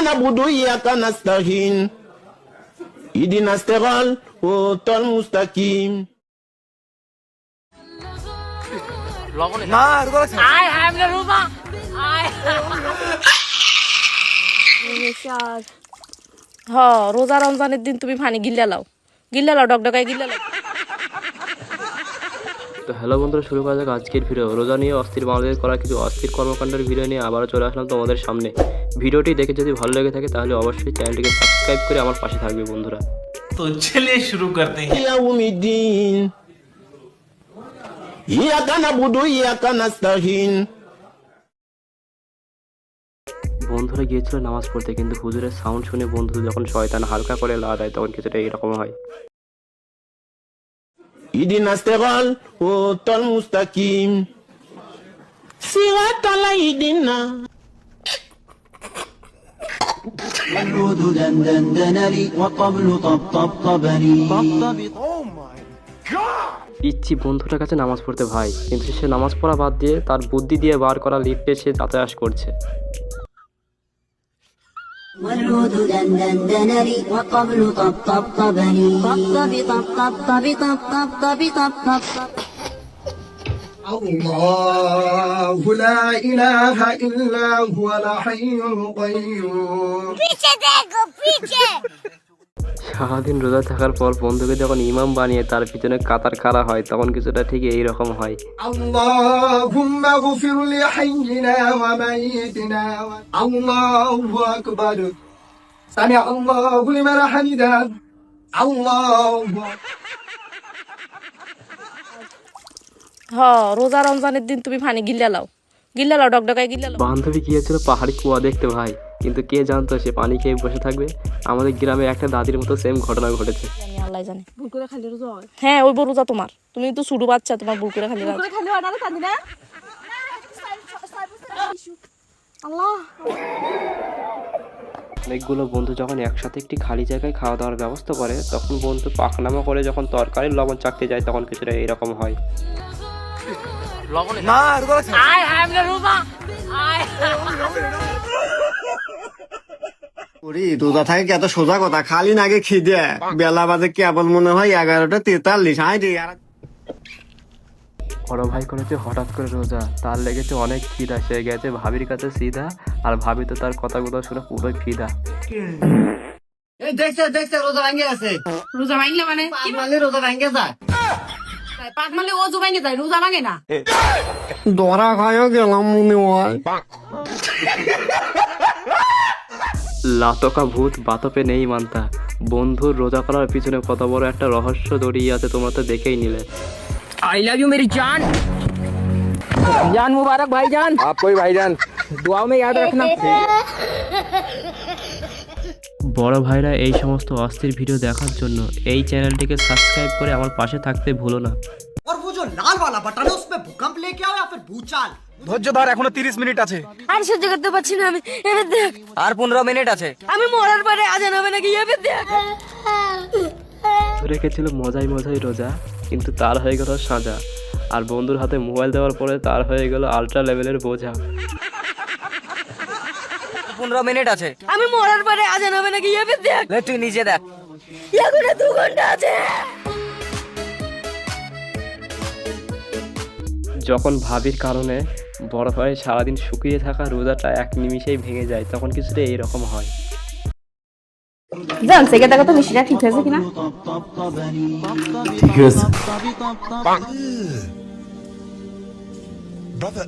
نعبد وإياك نستعين اهدنا الصراط المستقيم রোজা রমজানের দিন তুমি পানি গিল্লা লাও ডকডকায় গিল্লা লাও। তো হ্যালো বন্ধুরা, শুরু করা যাক আজকের ভিডিও। রোজা নিয়ে অস্থির বাংলাদেশ করা কিছু অস্থির কর্মকাণ্ডের ভিডিও নিয়ে আবারও চলে আসলাম তোমাদের সামনে। ভিডিওটি দেখে যদি ভালো লেগে থাকে তাহলে অবশ্যই চ্যানেলটিকে সাবস্ক্রাইব করে আমার পাশে থাকবে বন্ধুরা। तो चलिए शुरू करते हैं। يوم الدين إياك نعبد وإياك نستعين। বন্ধুরা গিয়েছিল নামাজ পড়তে, কিন্তু হুজুরের সাউন্ড শুনে বন্ধু যখন শয়তান হালকা করে লা দেয় তখন কিছুটা এইরকম হয়। اهدنا الصراط المستقيم صراط الذين والعود دندنني والطبل طبطبني ইচ্ছি বন্ধুটার কাছে নামাজ পড়তে ভাই, কিন্তু সে নামাজ পড়া বাদ দিয়ে তার বুদ্ধি দিয়ে বার করা লিফটে সে যাতায়াত করছে। والعود دندنني والطبل طبطبني طبطب طبطب طبطب طبطب الله لا إله إلا هو الحي القيوم। সারাদিন রোজা থাকার পর বন্ধুকে যখন ইমাম বানিয়ে তার পিছনে কাতার খাড়া হয় তখন কিছুটা ঠিক এইরকম হয়। اللهم اغفر لحينا وميتنا الله أكبر سمع الله لمن حمده الله রোজা রমজানের দিন তুমি পানি গিল্লা লাও ডকডকায় গিল্লা লাও। বান্ধবী গিয়েছিল পাহাড়ি কুয়া দেখতে ভাই, কিন্তু কে জানতো সে পানি খেয়ে বসে থাকবে। আমাদের গ্রামে একটা দাদির মতো সেম ঘটনা ঘটেছে। আল্লাহ জানে। ভুল করে খালি রোজা হয়। হ্যাঁ, ওই রোজা তোমার, তুমি তো ছোট বাচ্চা, তোমার ভুল করে খালি আল্লাহ। অনেকগুলো বন্ধু যখন একসাথে একটি খালি জায়গায় খাওয়া দাওয়ার ব্যবস্থা করে তখন বন্ধু পাকনামা করে যখন তরকারির লবণ চাকতে যায় তখন কিছুটা এইরকম হয়। রোজা থাকে কি এত সোজা কথা, খালি নাগে খিদে বেলা বাজে কেবল মনে হয় 11:43। বড় ভাই করেছে হঠাৎ করে রোজা, তার লেগেছে অনেক খিদা, সে গেছে ভাবির কাছে সিধা, আর ভাবি তো তার কথাগুলো শুনে পুরো ফিদা। দেখছে রোজা ভাঙ্গে আছে। রোজা ভাঙলে মানে রোজা ভাঙ্গে যায়, পাক মারলে ওযু ভাঙে যায়, রোজা ভাঙে না। ধরা খায়ও গেলাম মনে হয়। লাতকা ভূত বাতপে নেই মানতা। বন্ধুর রোজা করার পিছনে কত বড় একটা রহস্য জড়িয়ে আছে তোমরা তো দেখেই নিলে। आई लव यू मेरी जान मुबारक भाईजान। आपको ही भाईजान, दुआओं में याद रखना। বড় ভাইরা এই সমস্ত অস্থির ভিডিও দেখার জন্য এই চ্যানেলটিকে সাবস্ক্রাইব করে আমার পাশে থাকতে ভুলো না। और वो जो लाल वाला बटन है उसमें भूकंप लेके आओ या फिर भूचाल। ধৈর্য ধর, এখনো 30 মিনিট আছে। আর সহ্য করতে পারছি না আমি। এবার দেখ, और 15 मिनट আছে। আমি মরার পরে আজান হবে নাকি? এবার দেখ। রেখেছিল মজাই রোজা, কিন্তু তার হয়ে গেল সাজা। আর বন্ধুর হাতে মোবাইল দেওয়ার পরে তার হয়ে গেল আল্ট্রা লেভেলের বোঝা। 15 মিনিট আছে। আমি মরার পরে আজান হবে নাকি? এবার দেখ। ले তুই নিজে দেখ। এখনো 2 ঘন্টা আছে। যখন ভাবির কারণে বড় ভাই সারাদিন শুকিয়ে থাকা রোজাটা এক নিমিষেই ভেঙে যায় তখন কিছুটা এইরকম হয়। জান সেকে দেখো তো মিষ্টিটা ঠিক হয়েছে কিনা। ঠিক আছে। Brother,